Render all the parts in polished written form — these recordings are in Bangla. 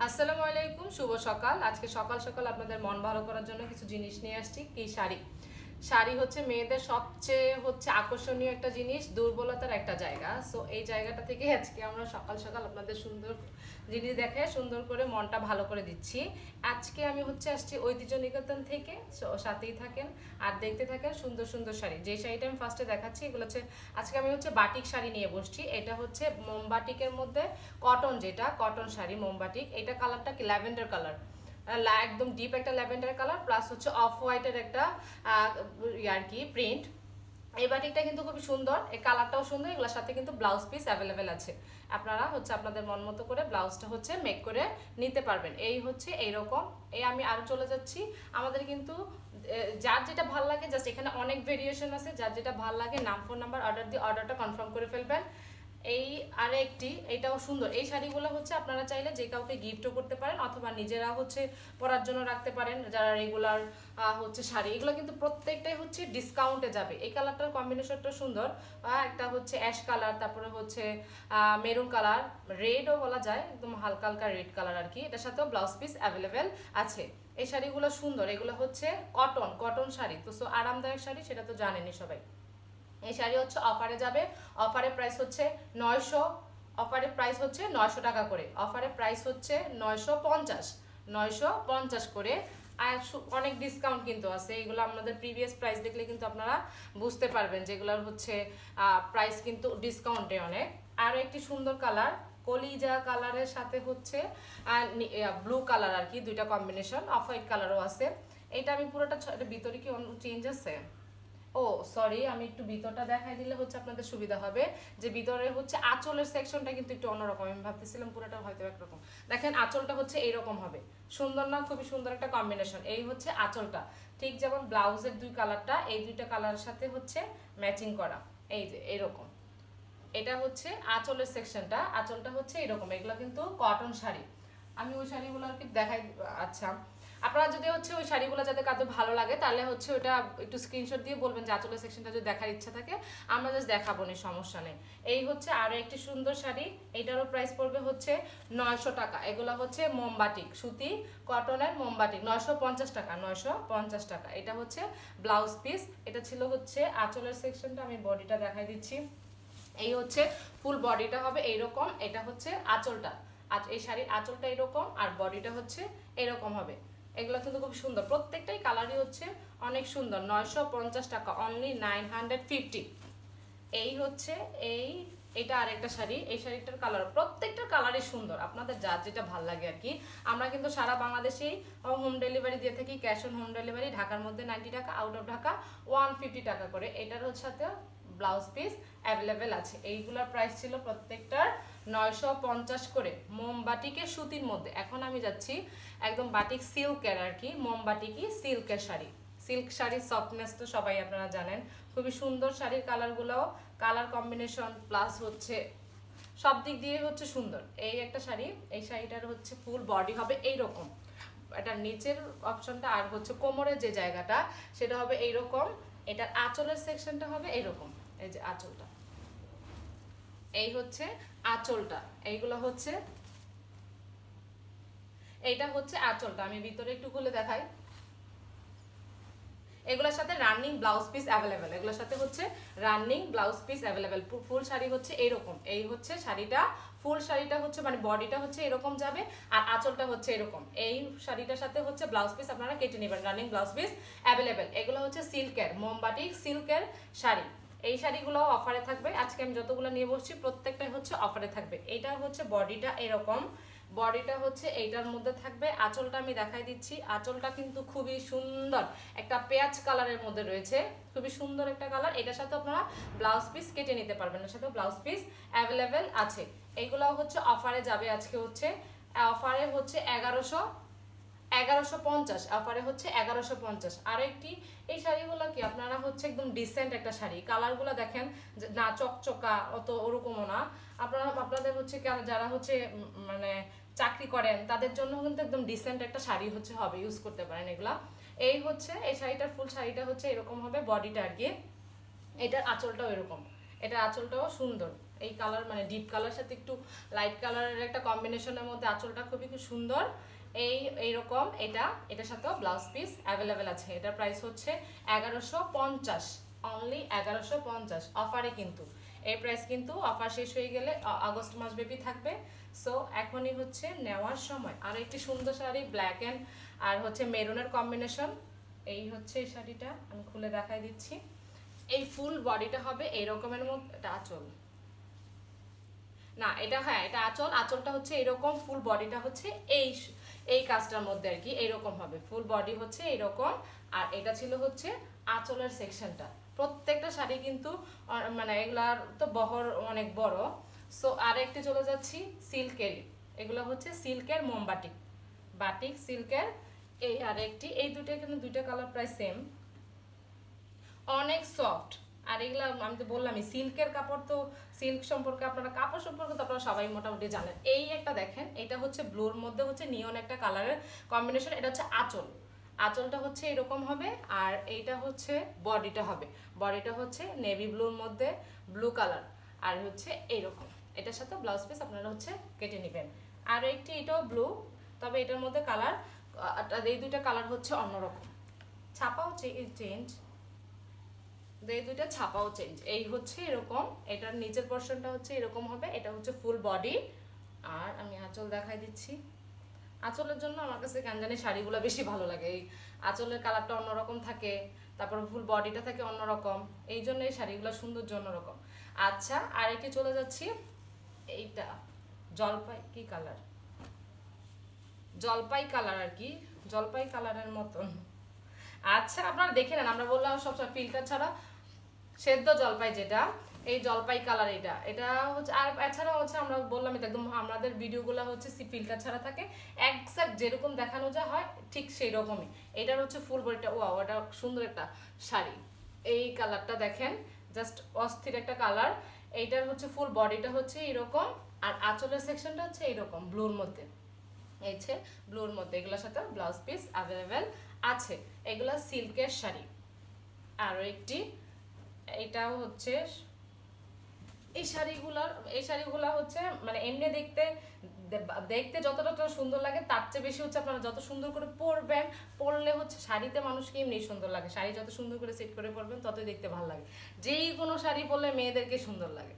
আসসালামু আলাইকুম, শুভ সকাল। আজকে সকাল সকাল আপনাদের মন ভালো করার জন্য কিছু জিনিস নিয়ে আসছি। কি শাড়ি শাড়ি হচ্ছে মেয়েদের সবচেয়ে আকর্ষণীয় একটা জিনিস, দুর্বলতার একটা জায়গা। সো এই জায়গাটা থেকে আজকে আমরা সকাল সকাল আপনাদের সুন্দর জিনিস দেখে সুন্দর করে মনটা ভালো করে দিচ্ছি। আজকে আমি আসছি ঐতিহ্য নিকেতন থেকে। সো সাথেই থাকেন আর দেখতে থাকেন সুন্দর সুন্দর শাড়ি। যে শাড়িটা আমি ফার্স্টে দেখাচ্ছি এগুলো আজকে আমি বাটিক শাড়ি নিয়ে বসছি। এটা মোমবাটিকের মধ্যে কটন, যেটা কটন শাড়ি মোমবাটিক। এটা কালারটা কি ল্যাভেন্ডার কালার, একদম ডিপ একটা ল্যাভেন্ডার কালার, প্লাস অফ হোয়াইটের একটা আর কি প্রিন্ট। এই বাটিকটা কিন্তু খুবই সুন্দর, এই কালারটাও সুন্দর। এগুলোর সাথে কিন্তু ব্লাউজ পিস অ্যাভেলেবেল আছে। আপনারা আপনাদের মন মতো করে ব্লাউজটা মেক করে নিতে পারবেন। এইরকম। আমি আরো চলে যাচ্ছি। আমাদের কিন্তু যার যেটা ভালো লাগে, জাস্ট এখানে অনেক ভেরিয়েশন আছে। যার যেটা ভালো লাগে নাম, ফোন নাম্বার, অর্ডার দিয়ে অর্ডারটা কনফার্ম করে ফেলবেন। এই আরেকটি, এটাও সুন্দর। এই শাড়িগুলো আপনারা চাইলে যে কাউকে গিফটও করতে পারেন, অথবা নিজেরা পরার জন্য রাখতে পারেন। যারা রেগুলার শাড়ি, এগুলো কিন্তু প্রত্যেকটাই ডিসকাউন্টে যাবে। এই কালারটার কম্বিনেশনটা সুন্দর। একটা অ্যাশ কালার, তারপরে মেরুন কালার, রেডও বলা যায়, একদম হালকা হালকা রেড কালার আর কি। এটার সাথেও ব্লাউজ পিস অ্যাভেলেবেল আছে। এই শাড়িগুলো সুন্দর। এগুলো কটন শাড়ি, তো আরামদায়ক শাড়ি, সেটা তো জানেনই সবাই। এই শাড়ি অফারে যাবে। অফারের প্রাইস 900। অফারের প্রাইস 900 টাকা করে। অফারের প্রাইস 950 করে। আর অনেক ডিসকাউন্ট কিন্তু আছে। এগুলো আপনাদের প্রিভিয়াস প্রাইস দেখলে কিন্তু আপনারা বুঝতে পারবেন যে এগুলোর প্রাইস কিন্তু ডিসকাউন্টে অনেক। আরও একটি সুন্দর কালার, কলিজা কালারের সাথে ব্লু কালার আর কি, দুইটা কম্বিনেশন। অফ হোয়াইট কালারও আছে। এটা আমি পুরোটা ভিতরে কি চেঞ্জ আছে? ও সরি, আমি একটু ভিতরটা দেখাই দিলে আপনাদের সুবিধা হবে। যে ভিতরে আঁচলের সেকশনটা কিন্তু একটু অন্যরকম। আমি ভাবতেছিলাম পুরোটা হয়তো একরকম। দেখেন আঁচলটা এইরকম হবে। সুন্দর না? খুবই সুন্দর একটা কম্বিনেশন। এই আঁচলটা ঠিক যেমন ব্লাউজের দুই কালারটা, এই দুইটা কালারের সাথে ম্যাচিং করা। এই যে এরকম। এটা আঁচলের সেকশনটা। আঁচলটা এরকম। এগুলো কিন্তু কটন শাড়ি। আমি ওই শাড়িগুলো আর কি দেখাই। আচ্ছা, আপনারা যদি ওই শাড়িগুলো যাতে কাউকে ভালো লাগে, তাহলে ওটা একটু স্ক্রিনশট দিয়ে বলবেন যে আঁচলের সেকশনটা যদি দেখার ইচ্ছা থাকে, আমরা জাস্ট দেখাবো না, সমস্যা নেই। এই আরো একটি সুন্দর শাড়ি। এটারও প্রাইস পড়বে 900 টাকা। এগুলো মোমবাটিক সুতি কটনের মোমবাটিক। 950 টাকা। 950 টাকা। এটা ব্লাউজ পিস। এটা ছিল আঁচলের সেকশনটা। আমি বডিটা দেখাই দিচ্ছি। এই ফুল বডিটা হবে এইরকম। এটা আঁচলটা। এই শাড়ির আঁচলটা এরকম, আর বডিটা এরকম হবে। এগুলো কিন্তু খুব সুন্দর। প্রত্যেকটাই কালারই অনেক সুন্দর। 950 টাকা, অনলি 950। এই এই এটা আরেকটা শাড়ি। এই শাড়িটার কালার, প্রত্যেকটা কালারই সুন্দর। আপনাদের যার যেটা ভালো লাগে আর কি। আমরা কিন্তু সারা বাংলাদেশেই হোম ডেলিভারি দিয়ে থাকি। Cash on home delivery. ঢাকার মধ্যে 90 টাকা, আউট অফ ঢাকা 150 টাকা করে। এটার সাথে ব্লাউজ পিস অ্যাভেলেবেল আছে। এইগুলোর প্রাইস ছিল প্রত্যেকটার 950 করে, মোমবাটিকের সুতির মধ্যে। এখন আমি যাচ্ছি একদম বাটিক সিল্কের আর কি, মোমবাটিকই সিল্কের শাড়ি। সিল্ক শাড়ির সফটনেস তো সবাই আপনারা জানেন। খুবই সুন্দর শাড়ির কালারগুলোও, কালার কম্বিনেশন প্লাস সব দিক দিয়ে সুন্দর। এই একটা শাড়ি। এই শাড়িটার ফুল বডি হবে এইরকম। এটার নিচের অপশনটা আর কোমরের যে জায়গাটা, সেটা হবে এইরকম। এটার আঁচলের সেকশনটা হবে এইরকম। এই যে আঁচলটা, এই আঁচলটা। এইগুলো এইটা আঁচলটা। আমি ভিতরে একটু খুলে দেখাই। এগুলোর সাথে রানিং ব্লাউজ পিস অ্যাভেলেবেল। এগুলোর সাথে রানিং ব্লাউজ পিস অ্যাভেলেবেল। ফুল শাড়ি এইরকম। এই শাড়িটা, ফুল শাড়িটা মানে বডিটা এরকম যাবে, আর আঁচলটা এরকম। এই শাড়িটার সাথে ব্লাউজ পিস আপনারা কেটে নেবেন। Running blouse piece available. এগুলো সিল্কের, মোমবাটিক সিল্কের শাড়ি। এই শাড়িগুলো অফারে থাকবে। আজকে আমি যতগুলো নিয়ে বসছি প্রত্যেকটাই অফারে থাকবে। এটা বডিটা এরকম। বডিটা এইটার মধ্যে থাকবে। আঁচলটা আমি দেখাই দিচ্ছি। আঁচলটা কিন্তু খুবই সুন্দর, একটা পেঁয়াজ কালারের মধ্যে রয়েছে। খুবই সুন্দর একটা কালার। এটার সাথে আপনারা ব্লাউজ পিস কেটে নিতে পারবেন। এর সাথে ব্লাউজ পিস অ্যাভেলেবেল আছে। এইগুলো অফারে যাবে। আজকে অফারে 1150। অফারে 1150। আর একটি, এই শাড়িগুলো কি আপনারা একদম ডিসেন্ট একটা শাড়ি। কালারগুলো দেখেন না, চকচকা অত ওরকমও না। আপনারা আপনাদের যারা মানে চাকরি করেন, তাদের জন্য কিন্তু একদম ডিসেন্ট একটা শাড়ি হবে, ইউজ করতে পারেন এগুলা। এই এই শাড়িটার ফুল শাড়িটা এরকম হবে, বডিটা আর কি। এটার আঁচলটাও এরকম। এটার আঁচলটাও সুন্দর। এই কালার মানে ডিপ কালার সাথে একটু লাইট কালারের একটা কম্বিনেশনের মধ্যে আঁচলটা খুবই খুব সুন্দর। এইরকম এটার সাথেও ব্লাউজ পিস অ্যাভেলেবেল আছে। এটার প্রাইস হচ্ছে 1150, অনলি 1150 অফারে। কিন্তু এই প্রাইস কিন্তু অফার শেষ হয়ে গেলে আগস্ট মাস ব্যাপী থাকবে। সো এখনই হচ্ছে নেওয়ার সময়। আর একটি সুন্দর শাড়ি ব্ল্যাক অ্যান্ড আর হচ্ছে মেরুনের কম্বিনেশন। এই হচ্ছে এই শাড়িটা, আমি খুলে দেখাই দিচ্ছি। এই ফুল বডিটা হবে এই রকমের মধ্যে, এটা আঁচল না, এটা হ্যাঁ এটা আঁচল। আঁচলটা হচ্ছে এরকম, ফুল বডিটা হচ্ছে এই কাজটার মধ্যে আর কি এইরকম হবে। ফুল বডি হচ্ছে এইরকম, আর এটা ছিল হচ্ছে আঁচলের সেকশনটা। প্রত্যেকটা শাড়ি কিন্তু মানে এগুলার তো বহর অনেক বড়। সো আর একটি চলে যাচ্ছি সিল্কের, এগুলো হচ্ছে সিল্কের মোমবাটিক, বাটিক সিল্কের। এই আর একটি, এই দুটো এখানে দুইটা কালার প্রায় সেম, অনেক সফট। আর এগুলা আমি তো বললামই সিল্কের কাপড়, তো সিল্ক সম্পর্কে আপনারা কাপড় সম্পর্কে তো আপনারা সবাই মোটামুটি জানেন। এই একটা দেখেন, এটা হচ্ছে ব্লুর মধ্যে হচ্ছে নিয়ন একটা কালারের কম্বিনেশন। এটা হচ্ছে আঁচল, আঁচলটা হচ্ছে এরকম হবে। আর এইটা হচ্ছে বডিটা হবে, বডিটা হচ্ছে নেভি ব্লুর মধ্যে ব্লু কালার, আর হচ্ছে এইরকম। এটার সাথে ব্লাউজ পিস আপনারা হচ্ছে কেটে নেবেন। আর একটি এটাও ব্লু, তবে এটার মধ্যে কালার, এই দুইটা কালার হচ্ছে অন্যরকম। ছাপাও চেঞ্জ, এই দুইটা ছাপাও চেঞ্জ। এই হচ্ছে এরকম, এটার নিচের পোর্শনটা হচ্ছে এরকম হবে। এটা হচ্ছে ফুল বডি। আর আমি আঁচল দেখাই দিচ্ছি। আঁচলের জন্য আমার কাছে কেন জানি শাড়িগুলো বেশি ভালো লাগে, এই আঁচলের কালারটা অন্যরকম থাকে, তারপর ফুল বডিটা থাকে অন্যরকম, এই জন্য এই শাড়িগুলো সৌন্দর্য অন্যরকম। আচ্ছা, আর একটি চলে যাচ্ছি, এইটা জলপাই কি কালার, জলপাই কালার আর কি, জলপাই কালারের মতন। আচ্ছা আপনারা দেখে নেন, আমরা বললাম সবসময় ফিল্টার ছাড়া সেদ্ধ জলপাই, যেটা এই জলপাই কালার, এটা হচ্ছে। আর এছাড়া হচ্ছে আমরা বললাম এটা একদম আমাদের ভিডিওগুলো হচ্ছে ফিল্টার ছাড়া থাকে, একজ্যাক্ট যেরকম দেখানো যা হয় ঠিক সেই রকমই। এটার হচ্ছে ফুল বডিটা, ওয়াও এটা সুন্দর একটা শাড়ি। এই কালারটা দেখেন, জাস্ট অস্থির একটা কালার। এইটার হচ্ছে ফুল বডিটা হচ্ছে এরকম, আর আঁচলের সেকশনটা হচ্ছে এইরকম ব্লুর মধ্যে। এই যে ব্লুর মধ্যে, এগুলোর সাথে ব্লাউজ পিস অ্যাভেলেবেল আছে। এগুলা সিল্কের শাড়ি। আরও একটি, এটাও হচ্ছে এই শাড়িগুলা হচ্ছে মানে এমনি দেখতে দেখতে যতটা সুন্দর লাগে তার চেয়ে বেশি হচ্ছে আপনারা যত সুন্দর করে পরবেন, পরলে হচ্ছে শাড়িতে মানুষকে এমনি সুন্দর লাগে। শাড়ি যত সুন্দর করে সেট করে পরবেন ততই দেখতে ভালো লাগে। যেই কোনো শাড়ি পরলে মেয়েদেরকে সুন্দর লাগে।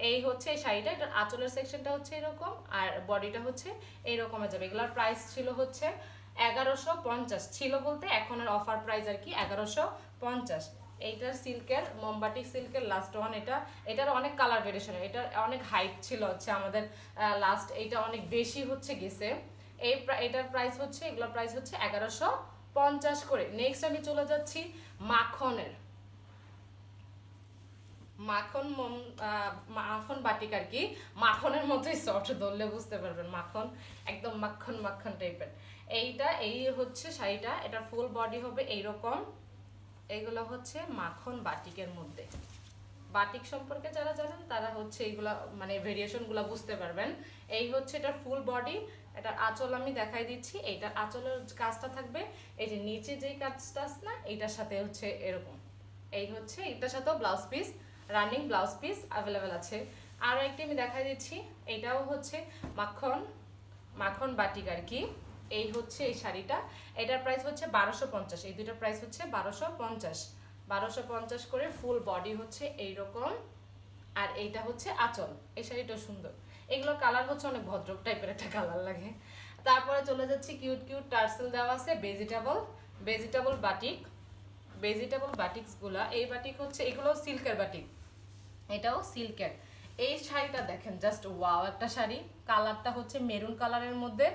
এই হচ্ছে এই শাড়িটা, এটার আঁচলের সেকশনটা হচ্ছে এরকম, আর বডিটা হচ্ছে এইরকমের যাবে। এগুলোর প্রাইস ছিল হচ্ছে 1150 ছিল বলতে, এখন আর অফার প্রাইস আর কি 1150। এইটার সিল্কের মোমবাটিক সিল্কের লাস্ট ওয়ান। এটার অনেক কালার ভেরিয়েশন, এটার অনেক হাইট ছিল হচ্ছে আমাদের লাস্ট, এইটা অনেক বেশি হচ্ছে গেছে। এটার প্রাইস হচ্ছে, এগুলোর প্রাইস হচ্ছে 1150 করে। নেক্সট আমি চলে যাচ্ছি মাখনের, মাখন বাটিক আর কি, মাখনের মতোই সফট, ধরলে বুঝতে পারবেন মাখন, একদম মাখন মাখন টাইপের। এই হচ্ছে শাড়িটা, এটা ফুল বডি হবে এইরকম। এইগুলো হচ্ছে মাখন বাটিকের মধ্যে। বাটিক সম্পর্কে যারা জানেন তারা হচ্ছে এইগুলা মানে ভেরিয়েশনগুলো বুঝতে পারবেন। এই হচ্ছে এটার ফুল বডি। এটার আঁচল আমি দেখাই দিচ্ছি। এইটার আঁচলের কাজটা থাকবে এই যে নিচে যেই কাজটা আছে না, এইটার সাথে হচ্ছে এরকম। এই হচ্ছে এটার সাথেও blouse piece, running blouse piece available আছে। আরও একটি আমি দেখাই দিচ্ছি, এটাও হচ্ছে মাখন মাখন বাটিক আর কি। এই হচ্ছে এই শাড়িটা, এটার প্রাইস হচ্ছে 1250। এই দুইটার প্রাইস হচ্ছে 1250 করে। ফুল বডি হচ্ছে এইরকম, আর এইটা হচ্ছে আঁচল। এই শাড়িটাও সুন্দর। এগুলোর কালার হচ্ছে অনেক ভদ্র টাইপের একটা কালার লাগে। তারপরে চলে যাচ্ছি কিউট কিউট টার্সেল দেওয়া আছে ভেজিটেবল বাটিক্সগুলা। এই বাটিক হচ্ছে, এগুলো সিল্কের বাটিক, এটাও সিল্কের। এই শাড়িটা দেখেন, জাস্ট ওয়াও একটা শাড়ি। কালারটা হচ্ছে মেরুন কালারের মধ্যে,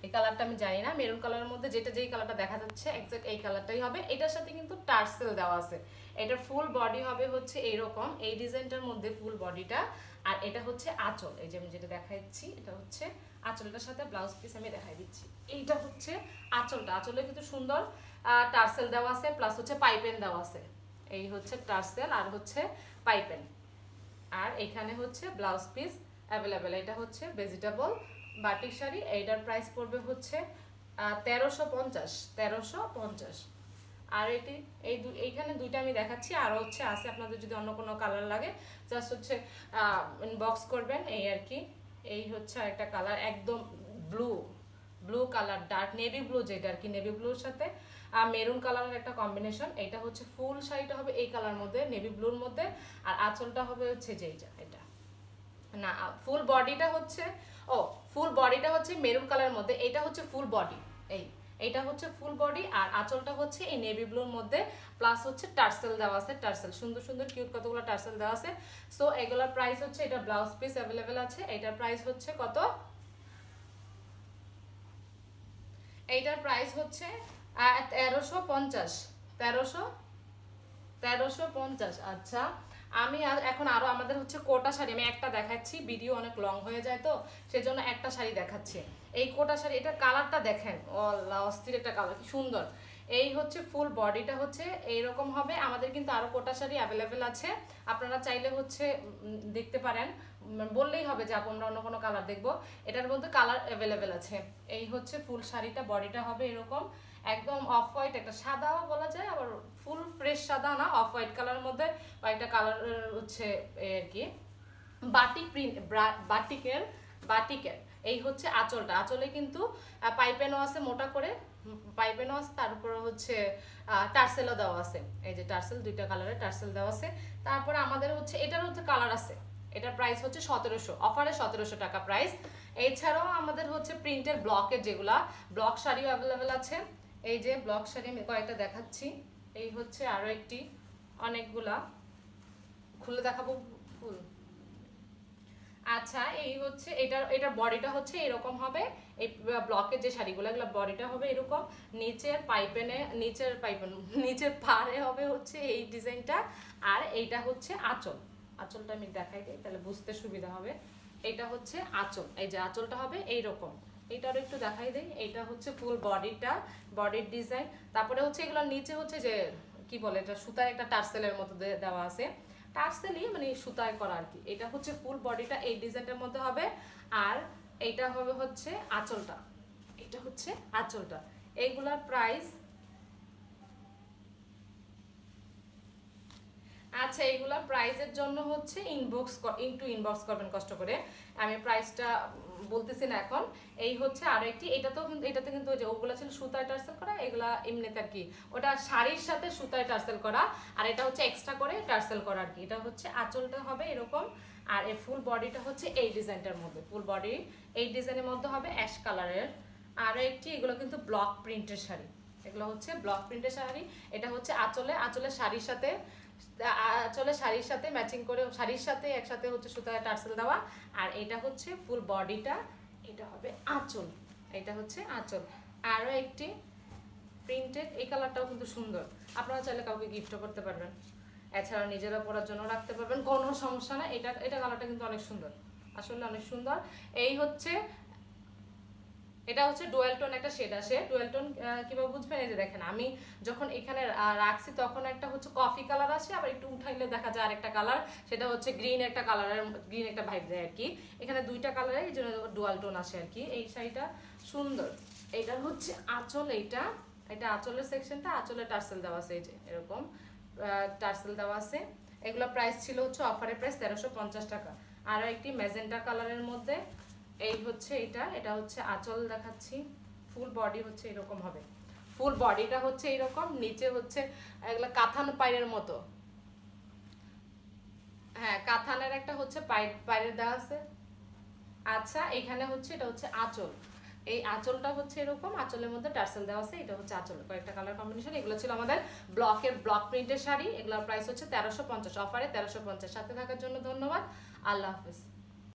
এই কালারটা আমি জানি না, মেরুন কালারের মধ্যে যেই কালারটা দেখা যাচ্ছে এক্সাক্ট এই কালারটাই হবে। এটার সাথে কিন্তু টার্সেল দেওয়া আছে। এটার ফুল বডি হবে হচ্ছে এইরকম, এই ডিজাইনটার মধ্যে ফুল বডিটা। আর এটা হচ্ছে আঁচল, এই যে আমি যেটা দেখাচ্ছি এটা হচ্ছে আঁচলটার সাথে ব্লাউজ পিস আমি দেখাই দিচ্ছি। এইটা হচ্ছে আঁচলটা, আঁচলে কিন্তু সুন্দর টার্সেল দেওয়া আছে, প্লাস হচ্ছে পাইপেন দেওয়া আছে। এই হচ্ছে টার্সেল আর হচ্ছে পাইপেন, আর এখানে হচ্ছে ব্লাউজ পিস অ্যাভেলেবেল। এটা হচ্ছে ভেজিটেবল বাটিক শাড়ি। এইটার প্রাইস পড়বে হচ্ছে 1350। আর এটি এইখানে দুইটা আমি দেখাচ্ছি, আরও হচ্ছে আছে, আপনাদের যদি অন্য কোনো কালার লাগে জাস্ট হচ্ছে ইনবক্স করবেন, এই আর কি। এই হচ্ছে আরেকটা কালার, একদম blue blue colour, dark navy blue, যেটা আর কি নেভি ব্লুর সাথে মেরুন কালারের একটা কম্বিনেশন। এটা হচ্ছে ফুল শাড়িটা হবে এই কালার মধ্যে, নেভি ব্লুর মধ্যে, আর আঁচলটা হবে হচ্ছে যেইটা, এটা না, ফুল বডিটা হচ্ছে, ও ফুল বডিটা হচ্ছে মেরুন কালারের মধ্যে, এটা হচ্ছে ফুল বডি, এইটা হচ্ছে ফুল বডি, আর আঁচলটা হচ্ছে এই নেভি ব্লুর মধ্যে, প্লাস হচ্ছে টার্সেল দেওয়া আছে, টার্সেল সুন্দর সুন্দর কিউট কতগুলো টার্সেল দেওয়া আছে। সো এগুলোর প্রাইস হচ্ছে, এটা ব্লাউজ পিস অ্যাভেলেবেল আছে, এটার প্রাইস হচ্ছে কত, এইটার প্রাইস হচ্ছে 1350, 1350। আচ্ছা, আমি এখন আরো আমাদের হচ্ছে কোটা শাড়ি, আমি একটা দেখাচ্ছি, ভিডিও অনেক লং হয়ে যায় তো সেজন্য একটা শাড়ি দেখাচ্ছি। এই কোটা শাড়ি, এটার কালারটা দেখেন, অস্থির একটা কালার, কি সুন্দর। এই হচ্ছে ফুল বডিটা হচ্ছে এইরকম হবে। আমাদের কিন্তু আরো কোটা শাড়ি অ্যাভেলেবেল আছে, আপনারা চাইলে হচ্ছে দেখতে পারেন, বললেই হবে যে আমরা অন্য কোনো কালার দেখবো, এটার মধ্যে কালার অ্যাভেলেবেল আছে। এই হচ্ছে ফুল শাড়িটা, বডিটা হবে এরকম, একদম অফ হোয়াইট, একটা সাদাও বলা যায়, আবার ফুল ফ্রেশ সাদা না, অফ হোয়াইট কালারের মধ্যে কয়েকটা কালার হচ্ছে আর কি, বাটিক প্রিন্ট, বাটিকের বাটিকের। এই হচ্ছে আঁচলটা, আঁচলে কিন্তু পাইপেনও আছে মোটা করে, পাইপেনও আছে, তার উপরে হচ্ছে টার্সেলও দেওয়া আছে, এই যে টার্সেল, দুইটা কালারের টার্সেল দেওয়া আছে। তারপরে আমাদের হচ্ছে এটার হচ্ছে কালার আছে, এটার প্রাইস হচ্ছে 1700, অফারে 1700 টাকা প্রাইস। এছাড়াও আমাদের হচ্ছে প্রিন্টের ব্লকের যেগুলা, ব্লক শাড়িও অ্যাভেলেবেল আছে। এই যে ব্লক শাড়ি আমি কয়েকটা দেখাচ্ছি, এই হচ্ছে আরো একটি, অনেকগুলা খুলে দেখাবো ফুল। আচ্ছা, এই হচ্ছে এটার বডিটা হচ্ছে এরকম হবে, এই ব্লকের যে শাড়িগুলো, এগুলো বডিটা হবে এরকম, নিচের পাড়ে হবে হচ্ছে এই ডিজাইনটা, আর এইটা হচ্ছে আঁচল, আঁচলটা আমি দেখাই দিই তাহলে বুঝতে সুবিধা হবে। এটা হচ্ছে আঁচল, এই যে আঁচলটা হবে এইরকম, এইটারও একটু দেখাই দেই। এইটা হচ্ছে ফুল বডিটা, বডির ডিজাইন। তারপরে হচ্ছে এগুলোর নিচে হচ্ছে যে কি বলে, এটা সুতায় একটা টার্সেলের মতো দেওয়া আছে, টার্সেলই মানে সুতায় করা আর কি। এটা হচ্ছে ফুল বডিটা এই ডিজাইনটার মধ্যে হবে, আর এইটা হবে হচ্ছে আঁচলটা, এটা হচ্ছে আঁচলটা। এইগুলার প্রাইস, আচ্ছা এইগুলা প্রাইসের জন্য হচ্ছে ইনবক্স করবেন কষ্ট করে, আমি প্রাইসটা বলতেছি না এখন। এই হচ্ছে আরো একটি, এটাতেও কিন্তু, এটাতে কিন্তু ওই যে ওগুলা ছিল সুতায় টার্সেল করা, এগুলা এমনিতে আর কি, ওটা শাড়ির সাথে সুতায় টার্সেল করা, আর এটা হচ্ছে এক্সট্রা করে টার্সেল করা আর কি। এটা হচ্ছে আঁচলটা হবে এরকম, আর এই ফুল বডিটা হচ্ছে এই ডিজাইনটার মধ্যে, ফুল বডি এই ডিজাইনের মধ্যে হবে অ্যাশ কালারের। আরো একটি, এগুলো কিন্তু ব্লক প্রিন্টের শাড়ি, এগুলো হচ্ছে ব্লক প্রিন্টের শাড়ি। এটা হচ্ছে আঁচলে শাড়ির সাথে, চলে শাড়ির সাথে ম্যাচিং করে, শাড়ির সাথে একসাথে হচ্ছে সুতায় টার্সেল দেওয়া, আর এটা হচ্ছে ফুল বডিটা, এটা হবে আঁচল, এটা হচ্ছে আঁচল। আরও একটি প্রিন্টেড, এই কালারটাও কিন্তু সুন্দর, আপনারা চাইলে কাউকে গিফটও করতে পারবেন, এছাড়াও নিজেরা পরার জন্য রাখতে পারবেন, কোনো সমস্যা না। এটা কালারটা কিন্তু অনেক সুন্দর, আসলে অনেক সুন্দর। এই হচ্ছে, এটা হচ্ছে ডুয়েল টোন একটা শেড আসে। ডুয়েল টোন কিভাবে বুঝবেন, এই যে দেখেন আমি যখন এখানে রাখছি তখন একটা হচ্ছে কফি কালার আসে, আবার একটু উঠাইলে দেখা যায় আরেকটা কালার, সেটা হচ্ছে গ্রিন একটা কালারের, গ্রিন একটা ভাইব দেয় আর কি। এখানে দুইটা কালারে, এই জন্য ডুয়াল টোন আসে আর কি। এই শাড়িটা সুন্দর। এইটার হচ্ছে আঁচল, এটা আঁচলের সেকশনটা, আঁচলের টার্সেল দেওয়া আছে, এই যে এরকম টার্সেল দেওয়া আছে। এগুলো প্রাইস ছিল হচ্ছে অফারের প্রাইস 1350 টাকা। আরও একটি ম্যাজেন্টা কালারের মধ্যে, এই হচ্ছে এটা হচ্ছে আঁচল দেখাচ্ছি, ফুল বডি হচ্ছে এরকম হবে, ফুল বডিটা হচ্ছে এরকম, নিচে হচ্ছে এগুলো কাঁথান পাইরের মতো, হ্যাঁ কাঁথানের একটা হচ্ছে পাইরের দেওয়া আছে। আচ্ছা, এখানে হচ্ছে এটা হচ্ছে আঁচল, এই আঁচলটা হচ্ছে এরকম, আঁচলের মধ্যে টার্সেল দেওয়া আছে, এটা হচ্ছে আঁচল, কয়েকটা কালার কম্বিনেশন। এগুলো ছিল আমাদের ব্লক প্রিন্টের শাড়ি, এগুলোর প্রাইস হচ্ছে 1350, অফারে 1350। সাথে থাকার জন্য ধন্যবাদ, আল্লাহ হাফেজ।